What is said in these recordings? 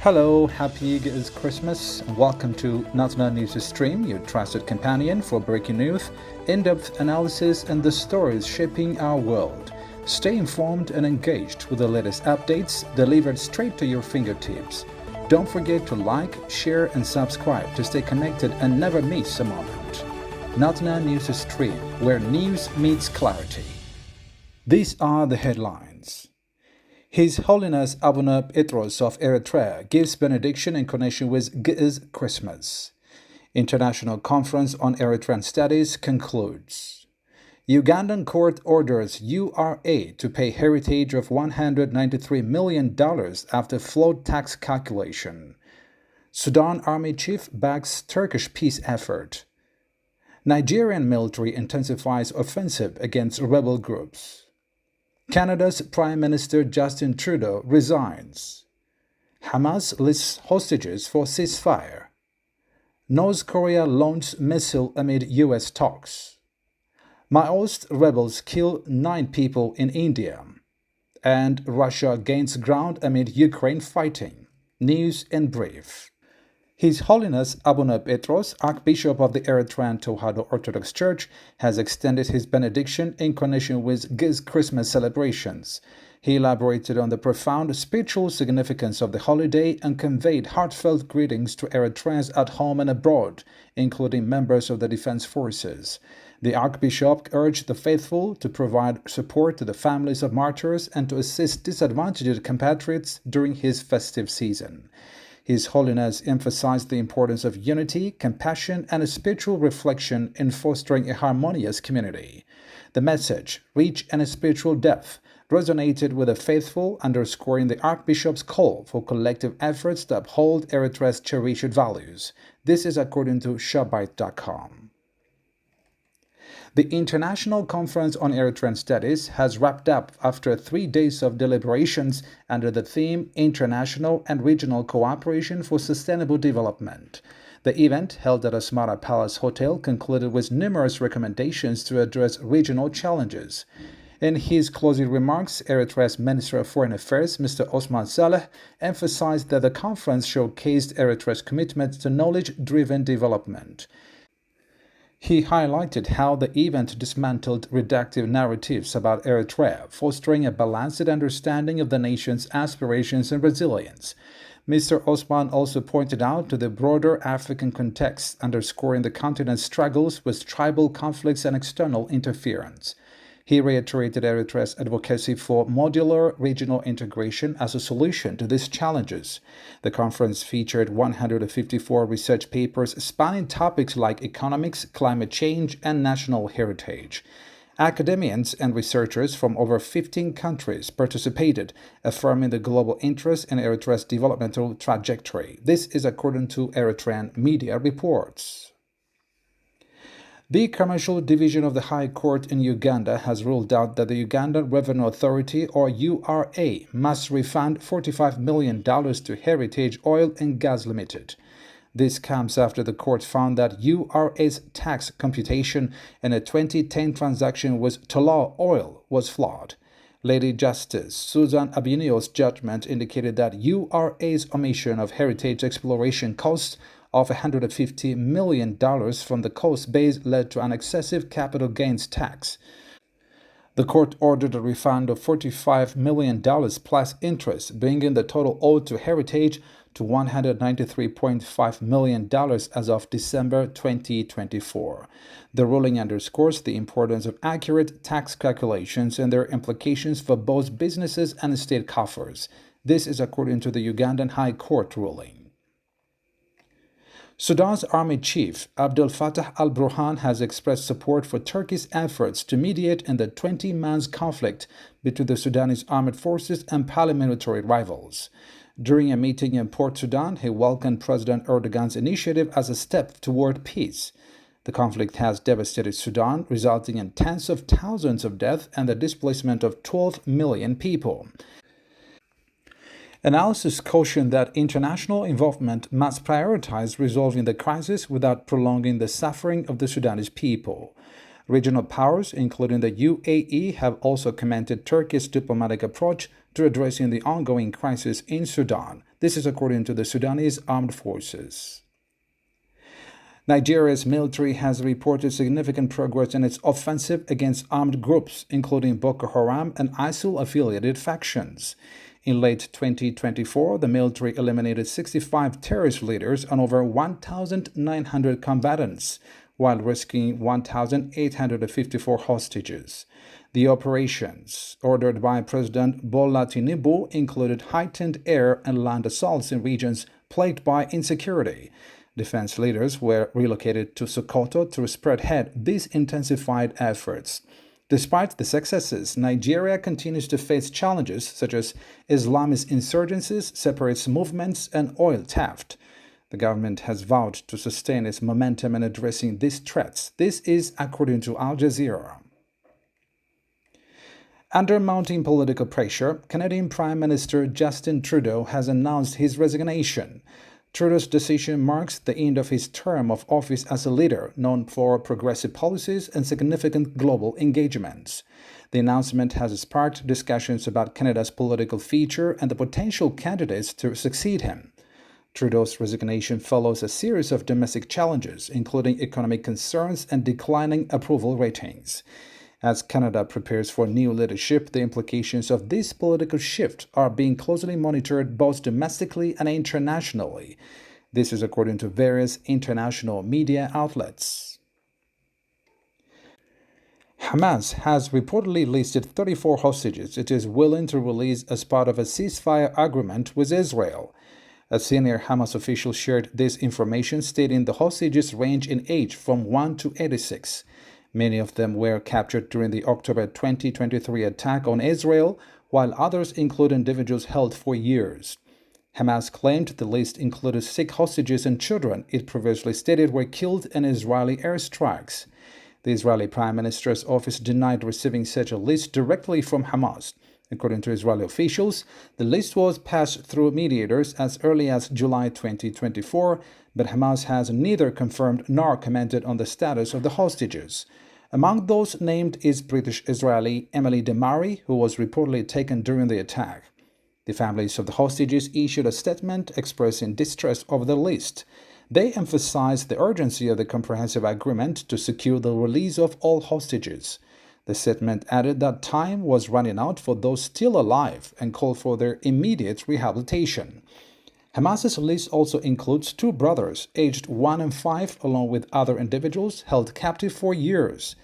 Hello, happy Christmas, and welcome to Natna News Stream, your trusted companion for breaking news, in-depth analysis, and the stories shaping our world. Stay informed and engaged with the latest updates delivered straight to your fingertips. Don't forget to like, share, and subscribe to stay connected and never miss a moment. Natna News Stream, where news meets clarity. These are the headlines. His Holiness Abuna Petros of Eritrea gives benediction in connection with Christmas. International Conference on Eritrean Studies concludes. Ugandan court orders URA to pay heritage of $193 million after flawed tax calculation. Sudan Army Chief backs Turkish peace effort. Nigerian military intensifies offensive against rebel groups. Canada's Prime Minister Justin Trudeau resigns. Hamas lists hostages for ceasefire. North Korea launches missile amid U.S. talks. Maoist rebels kill 9 people in India. And Russia gains ground amid Ukraine fighting. News in brief. His Holiness Abuna Petros, Archbishop of the Eritrean Tewahedo Orthodox Church, has extended his benediction in connection with Christmas celebrations. He elaborated on the profound spiritual significance of the holiday and conveyed heartfelt greetings to Eritreans at home and abroad, including members of the defense forces. The Archbishop urged the faithful to provide support to the families of martyrs and to assist disadvantaged compatriots during his festive season. His Holiness emphasized the importance of unity, compassion, and spiritual reflection in fostering a harmonious community. The message, rich and spiritual depth, resonated with the faithful, underscoring the Archbishop's call for collective efforts to uphold Eritrea's cherished values. This is according to Shabite.com. The International Conference on Eritrean Studies has wrapped up after 3 days of deliberations under the theme International and Regional Cooperation for Sustainable Development. The event, held at Asmara Palace Hotel, concluded with numerous recommendations to address regional challenges. In his closing remarks, Eritrea's Minister of Foreign Affairs, Mr. Osman Saleh, emphasized that the conference showcased Eritrea's commitment to knowledge-driven development. He highlighted how the event dismantled reductive narratives about Eritrea, fostering a balanced understanding of the nation's aspirations and resilience. Mr. Osman also pointed out to the broader African context, underscoring the continent's struggles with tribal conflicts and external interference. He reiterated Eritrea's advocacy for modular regional integration as a solution to these challenges. The conference featured 154 research papers spanning topics like economics, climate change, and national heritage. Academians and researchers from over 15 countries participated, affirming the global interest in Eritrea's developmental trajectory. This is according to Eritrean media reports. The Commercial Division of the High Court in Uganda has ruled out that the Ugandan Revenue Authority, or URA, must refund $45 million to Heritage Oil and Gas Limited. This comes after the court found that URA's tax computation in a 2010 transaction with Tullow Oil was flawed. Lady Justice Susan Abinio's judgment indicated that URA's omission of heritage exploration costs of $150 million from the cost base led to an excessive capital gains tax. The court ordered a refund of $45 million plus interest, bringing the total owed to Heritage to $193.5 million as of December 2024. The ruling underscores the importance of accurate tax calculations and their implications for both businesses and state coffers. This is according to the Ugandan High Court ruling. Sudan's Army Chief, Abdel Fattah al-Burhan, has expressed support for Turkey's efforts to mediate in the 20-month conflict between the Sudanese armed forces and paramilitary rivals. During a meeting in Port Sudan, he welcomed President Erdogan's initiative as a step toward peace. The conflict has devastated Sudan, resulting in tens of thousands of deaths and the displacement of 12 million people. Analysis cautioned that international involvement must prioritize resolving the crisis without prolonging the suffering of the Sudanese people. Regional powers, including the UAE, have also commended Turkey's diplomatic approach to addressing the ongoing crisis in Sudan. This is according to the Sudanese armed forces. Nigeria's military has reported significant progress in its offensive against armed groups, including Boko Haram and ISIL-affiliated factions. In late 2024, the military eliminated 65 terrorist leaders and over 1,900 combatants, while rescuing 1,854 hostages. The operations, ordered by President Bola Tinubu, included heightened air and land assaults in regions plagued by insecurity. Defense leaders were relocated to Sokoto to spearhead these intensified efforts. Despite the successes, Nigeria continues to face challenges such as Islamist insurgencies, separatist movements, and oil theft. The government has vowed to sustain its momentum in addressing these threats. This is according to Al Jazeera. Under mounting political pressure, Canadian Prime Minister Justin Trudeau has announced his resignation. Trudeau's decision marks the end of his term of office as a leader known for progressive policies and significant global engagements. The announcement has sparked discussions about Canada's political future and the potential candidates to succeed him. Trudeau's resignation follows a series of domestic challenges, including economic concerns and declining approval ratings. As Canada prepares for new leadership, the implications of this political shift are being closely monitored both domestically and internationally. This is according to various international media outlets. Hamas has reportedly listed 34 hostages it is willing to release as part of a ceasefire agreement with Israel. A senior Hamas official shared this information, stating the hostages range in age from 1 to 86. Many of them were captured during the October 2023 attack on Israel, while others include individuals held for years. Hamas claimed the list included 6 hostages and children it previously stated were killed in Israeli airstrikes. The Israeli Prime Minister's office denied receiving such a list directly from Hamas. According to Israeli officials, the list was passed through mediators as early as July 2024, but Hamas has neither confirmed nor commented on the status of the hostages. Among those named is British-Israeli Emily Demari, who was reportedly taken during the attack. The families of the hostages issued a statement expressing distress over the list. They emphasized the urgency of the comprehensive agreement to secure the release of all hostages. The statement added that time was running out for those still alive and called for their immediate rehabilitation. Hamas's list also includes 2 brothers, aged 1 and 5, along with other individuals held captive for years.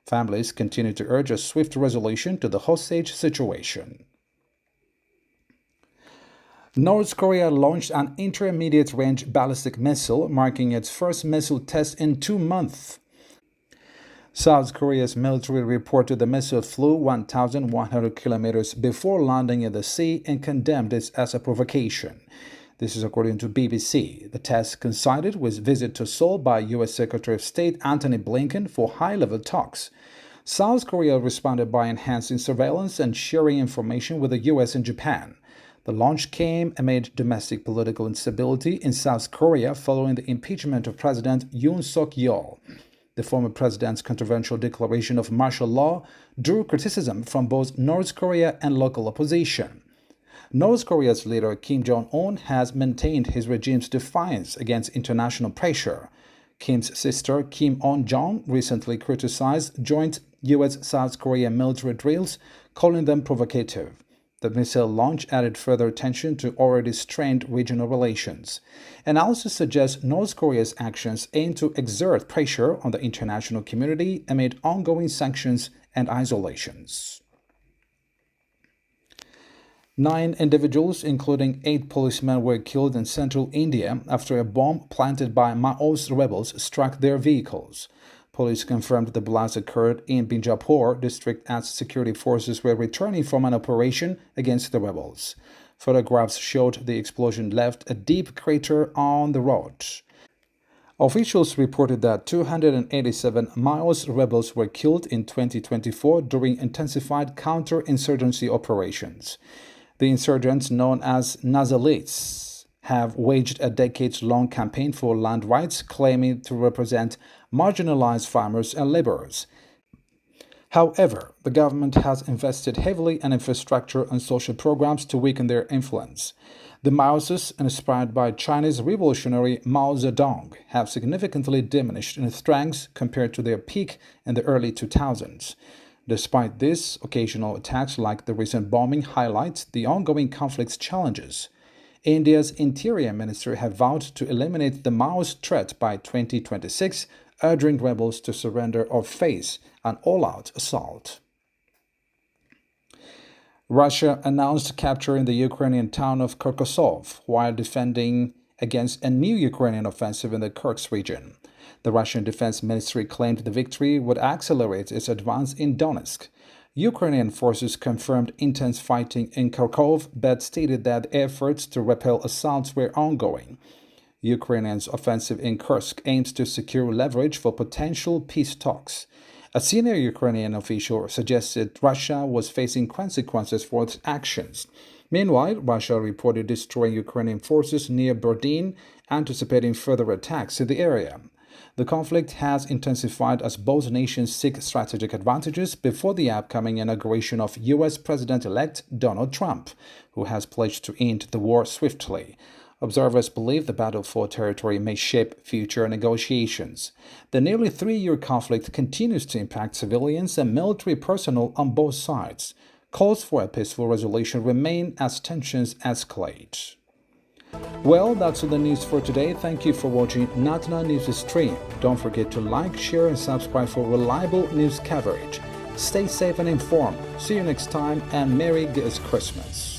Families continue to urge a swift resolution to the hostage situation. North Korea launched an intermediate-range ballistic missile, marking its first missile test in 2 months. South Korea's military reported the missile flew 1,100 kilometers before landing in the sea and condemned it as a provocation. This is according to BBC. The test coincided with visit to Seoul by U.S. Secretary of State Antony Blinken for high-level talks. South Korea responded by enhancing surveillance and sharing information with the U.S. and Japan. The launch came amid domestic political instability in South Korea following the impeachment of President Yoon Suk-yeol. The former president's controversial declaration of martial law drew criticism from both North Korea and local opposition. North Korea's leader Kim Jong-un has maintained his regime's defiance against international pressure. Kim's sister Kim On-jong recently criticized joint U.S.-South Korea military drills, calling them provocative. The missile launch added further tension to already strained regional relations. Analysis suggests North Korea's actions aim to exert pressure on the international community amid ongoing sanctions and isolations. 9 individuals, including 8 policemen, were killed in central India after a bomb planted by Maoist rebels struck their vehicles. Police confirmed the blast occurred in Binjapur district as security forces were returning from an operation against the rebels. Photographs showed the explosion left a deep crater on the road. Officials reported that 287 Maoist rebels were killed in 2024 during intensified counter-insurgency operations. The insurgents, known as Nazalites, have waged a decades-long campaign for land rights, claiming to represent marginalized farmers and laborers. However, the government has invested heavily in infrastructure and social programs to weaken their influence. The Maoists, inspired by Chinese revolutionary Mao Zedong, have significantly diminished in strength compared to their peak in the early 2000s. Despite this, occasional attacks like the recent bombing highlight the ongoing conflict's challenges. India's Interior Ministry have vowed to eliminate the Maoist threat by 2026, urging rebels to surrender or face an all-out assault. Russia announced capturing the Ukrainian town of Kherkosov while defending against a new Ukrainian offensive in the Kursk region. The Russian Defense Ministry claimed the victory would accelerate its advance in Donetsk. Ukrainian forces confirmed intense fighting in Kharkov but stated that efforts to repel assaults were ongoing. Ukraine's offensive in Kursk aims to secure leverage for potential peace talks. A senior Ukrainian official suggested Russia was facing consequences for its actions. Meanwhile, Russia reported destroying Ukrainian forces near Berdyan, anticipating further attacks in the area. The conflict has intensified as both nations seek strategic advantages before the upcoming inauguration of U.S. President-elect Donald Trump, who has pledged to end the war swiftly. Observers believe the battle for territory may shape future negotiations. The nearly three-year conflict continues to impact civilians and military personnel on both sides. Calls for a peaceful resolution remain as tensions escalate. Well, that's all the news for today. Thank you for watching Natna News Stream. Don't forget to like, share, and subscribe for reliable news coverage. Stay safe and informed. See you next time, and Merry Christmas.